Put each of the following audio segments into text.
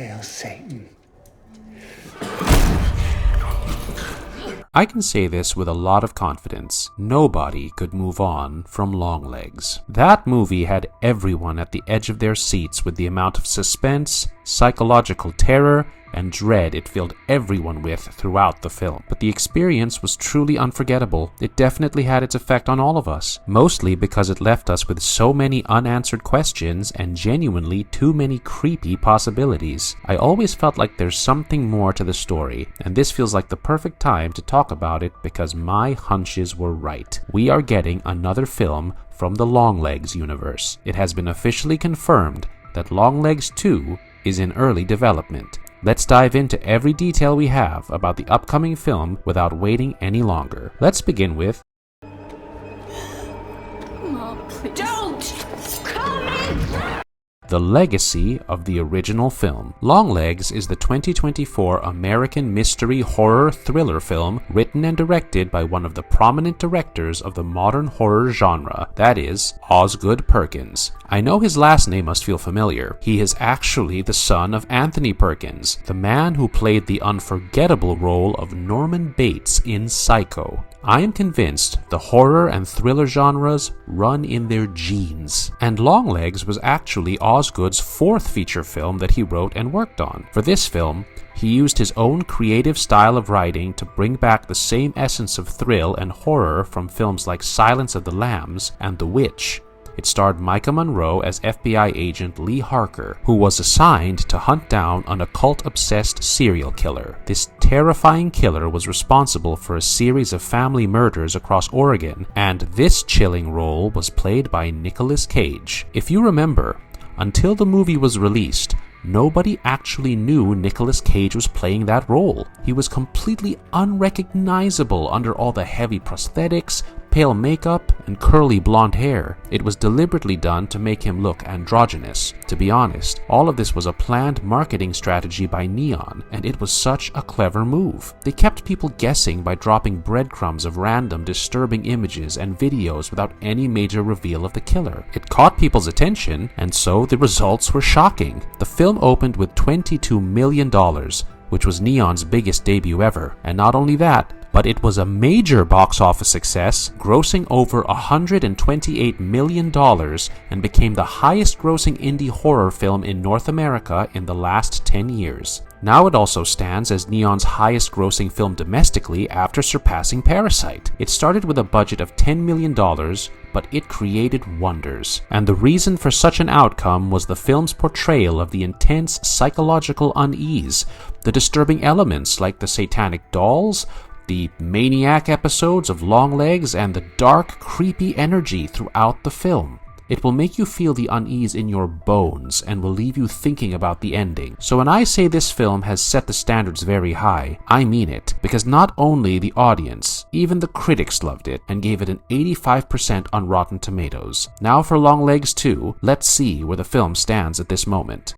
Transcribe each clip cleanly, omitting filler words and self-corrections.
Hail Satan. I can say this with a lot of confidence. Nobody could move on from Longlegs. That movie had everyone at the edge of their seats with the amount of suspense, psychological terror, and dread it filled everyone with throughout the film. But the experience was truly unforgettable. It definitely had its effect on all of us, mostly because it left us with so many unanswered questions and genuinely too many creepy possibilities. I always felt like there's something more to the story, and this feels like the perfect time to talk about it because my hunches were right. We are getting another film from the Longlegs universe. It has been officially confirmed that Longlegs 2 is in early development. Let's dive into every detail we have about the upcoming film without waiting any longer. Let's begin with... Oh, please. Don't! Call me! The legacy of the original film. Longlegs is the 2024 American mystery horror thriller film written and directed by one of the prominent directors of the modern horror genre, that is, Osgood Perkins. I know his last name must feel familiar. He is actually the son of Anthony Perkins, the man who played the unforgettable role of Norman Bates in Psycho. I am convinced the horror and thriller genres run in their genes, and Longlegs was actually Osgood's fourth feature film that he wrote and worked on. For this film, he used his own creative style of writing to bring back the same essence of thrill and horror from films like Silence of the Lambs and The Witch. It starred Micah Monroe as FBI agent Lee Harker, who was assigned to hunt down an occult-obsessed serial killer. This terrifying killer was responsible for a series of family murders across Oregon, and this chilling role was played by Nicolas Cage. If you remember, until the movie was released, nobody actually knew Nicolas Cage was playing that role. He was completely unrecognizable under all the heavy prosthetics, pale makeup, and curly blonde hair. It was deliberately done to make him look androgynous. To be honest, all of this was a planned marketing strategy by Neon, and it was such a clever move. They kept people guessing by dropping breadcrumbs of random disturbing images and videos without any major reveal of the killer. It caught people's attention, and so the results were shocking. The film opened with $22 million, which was Neon's biggest debut ever. And not only that, but it was a major box office success, grossing over $128 million and became the highest-grossing indie horror film in North America in the last 10 years. Now it also stands as Neon's highest-grossing film domestically after surpassing Parasite. It started with a budget of $10 million, but it created wonders. And the reason for such an outcome was the film's portrayal of the intense psychological unease, the disturbing elements like the satanic dolls, the maniac episodes of Longlegs, and the dark, creepy energy throughout the film. It will make you feel the unease in your bones and will leave you thinking about the ending. So when I say this film has set the standards very high, I mean it, because not only the audience, even the critics loved it and gave it an 85% on Rotten Tomatoes. Now for Longlegs 2, let's see where the film stands at this moment.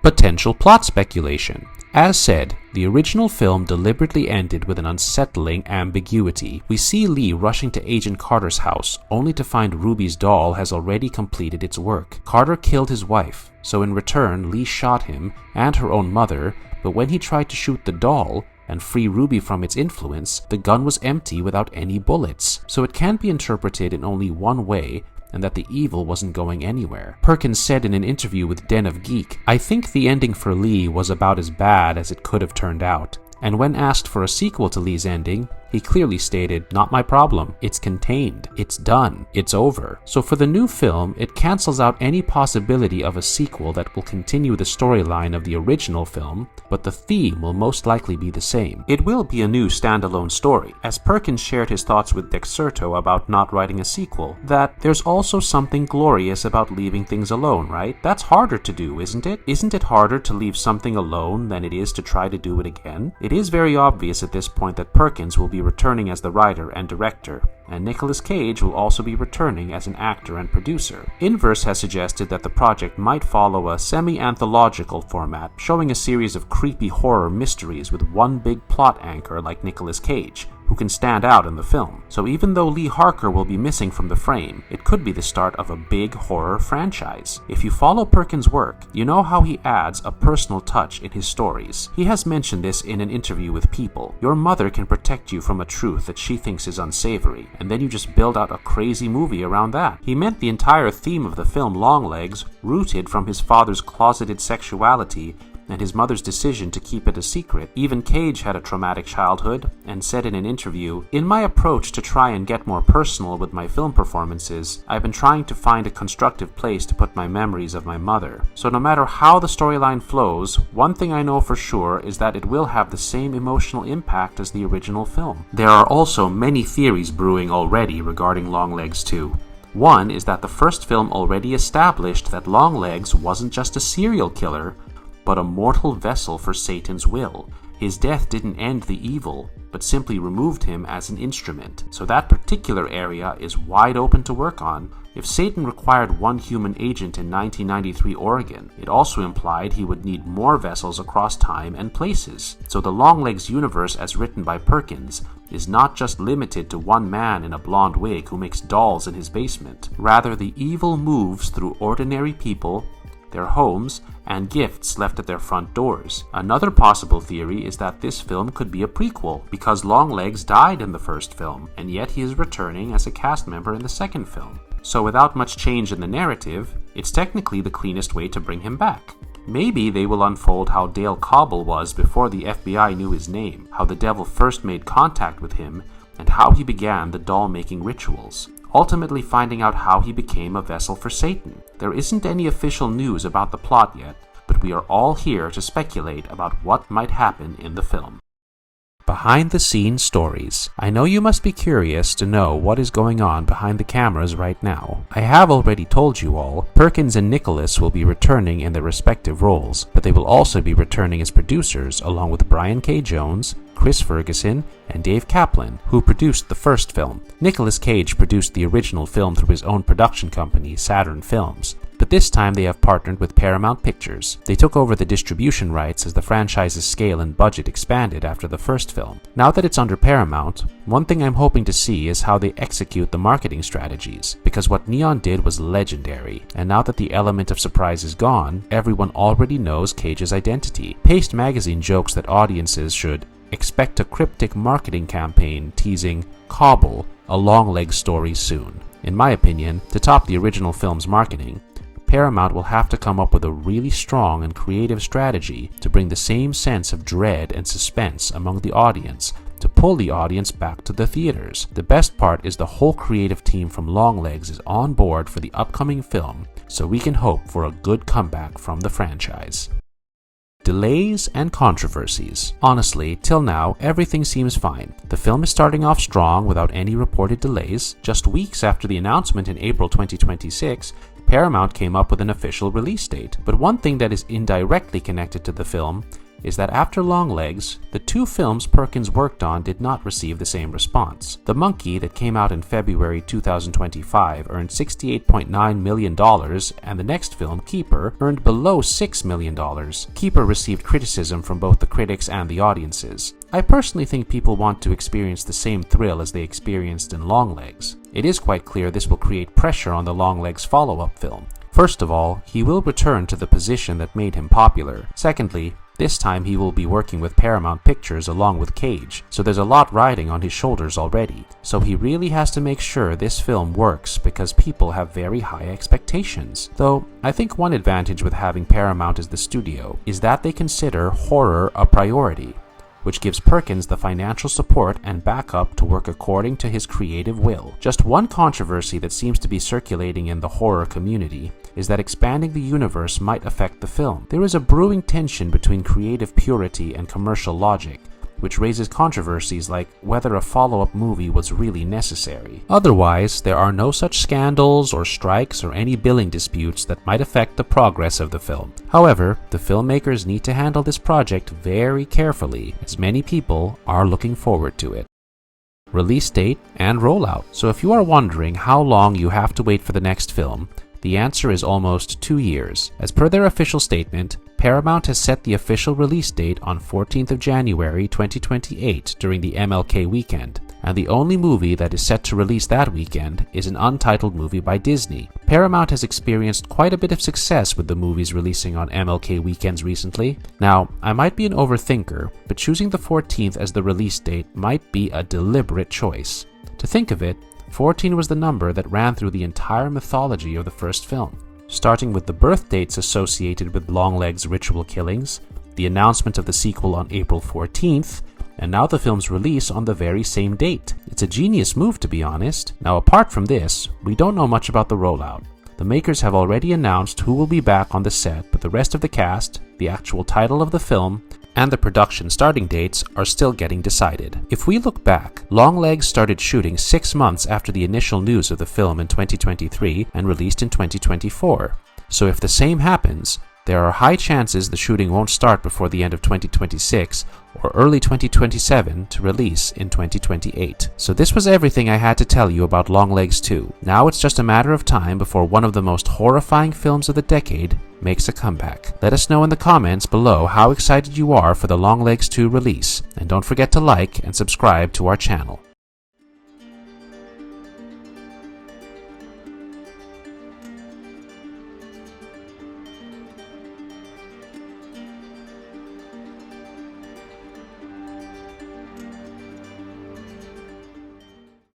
Potential plot speculation. As said, the original film deliberately ended with an unsettling ambiguity. We see Lee rushing to Agent Carter's house, only to find Ruby's doll has already completed its work. Carter killed his wife, so in return Lee shot him and her own mother, but when he tried to shoot the doll and free Ruby from its influence, the gun was empty without any bullets. So it can't be interpreted in only one way, and that the evil wasn't going anywhere. Perkins said in an interview with Den of Geek, "I think the ending for Lee was about as bad as it could have turned out." And when asked for a sequel to Lee's ending, he clearly stated, "Not my problem. It's contained. It's done. It's over." So for the new film, it cancels out any possibility of a sequel that will continue the storyline of the original film, but the theme will most likely be the same. It will be a new standalone story, as Perkins shared his thoughts with Dexerto about not writing a sequel, that there's also something glorious about leaving things alone, right? That's harder to do, isn't it? Isn't it harder to leave something alone than it is to try to do it again? It is very obvious at this point that Perkins will be returning as the writer and director, and Nicolas Cage will also be returning as an actor and producer. Inverse has suggested that the project might follow a semi-anthological format, showing a series of creepy horror mysteries with one big plot anchor like Nicolas Cage, who can stand out in the film. So even though Lee Harker will be missing from the frame, it could be the start of a big horror franchise. If you follow Perkins' work, you know how he adds a personal touch in his stories. He has mentioned this in an interview with People. Your mother can protect you from a truth that she thinks is unsavory, and then you just build out a crazy movie around that. He meant the entire theme of the film Longlegs rooted from his father's closeted sexuality and his mother's decision to keep it a secret. Even Cage had a traumatic childhood and said in an interview, "In my approach to try and get more personal with my film performances, I've been trying to find a constructive place to put my memories of my mother. So no matter how the storyline flows, one thing I know for sure is that it will have the same emotional impact as the original film." There are also many theories brewing already regarding Longlegs 2. One is that the first film already established that Longlegs wasn't just a serial killer, but a mortal vessel for Satan's will. His death didn't end the evil, but simply removed him as an instrument. So that particular area is wide open to work on. If Satan required one human agent in 1993 Oregon, it also implied he would need more vessels across time and places. So the Longlegs universe as written by Perkins is not just limited to one man in a blonde wig who makes dolls in his basement. Rather, the evil moves through ordinary people, their homes, and gifts left at their front doors. Another possible theory is that this film could be a prequel, because Longlegs died in the first film, and yet he is returning as a cast member in the second film. So without much change in the narrative, it's technically the cleanest way to bring him back. Maybe they will unfold how Dale Cobble was before the FBI knew his name, how the devil first made contact with him, and how he began the doll-making rituals, ultimately finding out how he became a vessel for Satan. There isn't any official news about the plot yet, but we are all here to speculate about what might happen in the film. Behind-the-scenes stories. I know you must be curious to know what is going on behind the cameras right now. I have already told you all, Perkins and Nicholas will be returning in their respective roles, but they will also be returning as producers along with Brian K. Jones, Chris Ferguson, and Dave Kaplan, who produced the first film. Nicolas Cage produced the original film through his own production company, Saturn Films, but this time they have partnered with Paramount Pictures. They took over the distribution rights as the franchise's scale and budget expanded after the first film. Now that it's under Paramount, one thing I'm hoping to see is how they execute the marketing strategies, because what Neon did was legendary, and now that the element of surprise is gone, everyone already knows Cage's identity. Paste magazine jokes that audiences should expect a cryptic marketing campaign teasing Cobble, a Longlegs story soon. In my opinion, to top the original film's marketing, Paramount will have to come up with a really strong and creative strategy to bring the same sense of dread and suspense among the audience to pull the audience back to the theaters. The best part is the whole creative team from Longlegs is on board for the upcoming film, so we can hope for a good comeback from the franchise. Delays and controversies. Honestly, till now, everything seems fine. The film is starting off strong without any reported delays. Just weeks after the announcement in April 2026, Paramount came up with an official release date. But one thing that is indirectly connected to the film is that after Longlegs, the two films Perkins worked on did not receive the same response. The Monkey, that came out in February 2025, earned $68.9 million, and the next film, Keeper, earned below $6 million. Keeper received criticism from both the critics and the audiences. I personally think people want to experience the same thrill as they experienced in Longlegs. It is quite clear this will create pressure on the Longlegs follow-up film. First of all, he will return to the position that made him popular. Secondly, this time he will be working with Paramount Pictures along with Cage, so there's a lot riding on his shoulders already. So he really has to make sure this film works because people have very high expectations. Though, I think one advantage with having Paramount as the studio is that they consider horror a priority, which gives Perkins the financial support and backup to work according to his creative will. Just one controversy that seems to be circulating in the horror community is that expanding the universe might affect the film. There is a brewing tension between creative purity and commercial logic, which raises controversies like whether a follow-up movie was really necessary. Otherwise, there are no such scandals or strikes or any billing disputes that might affect the progress of the film. However, the filmmakers need to handle this project very carefully, as many people are looking forward to it. Release date and rollout. So if you are wondering how long you have to wait for the next film, the answer is almost 2 years. As per their official statement, Paramount has set the official release date on 14th of January 2028 during the MLK weekend, and the only movie that is set to release that weekend is an untitled movie by Disney. Paramount has experienced quite a bit of success with the movies releasing on MLK weekends recently. Now, I might be an overthinker, but choosing the 14th as the release date might be a deliberate choice. To think of it, 14 was the number that ran through the entire mythology of the first film, starting with the birth dates associated with Longlegs' ritual killings, the announcement of the sequel on April 14th, and now the film's release on the very same date. It's a genius move, to be honest. Now, apart from this, we don't know much about the rollout. The makers have already announced who will be back on the set, but the rest of the cast, the actual title of the film, and the production starting dates are still getting decided. If we look back, Longlegs started shooting 6 months after the initial news of the film in 2023 and released in 2024. So if the same happens, there are high chances the shooting won't start before the end of 2026 or early 2027 to release in 2028. So this was everything I had to tell you about Longlegs 2. Now it's just a matter of time before one of the most horrifying films of the decade makes a comeback. Let us know in the comments below how excited you are for the Longlegs 2 release, and don't forget to like and subscribe to our channel.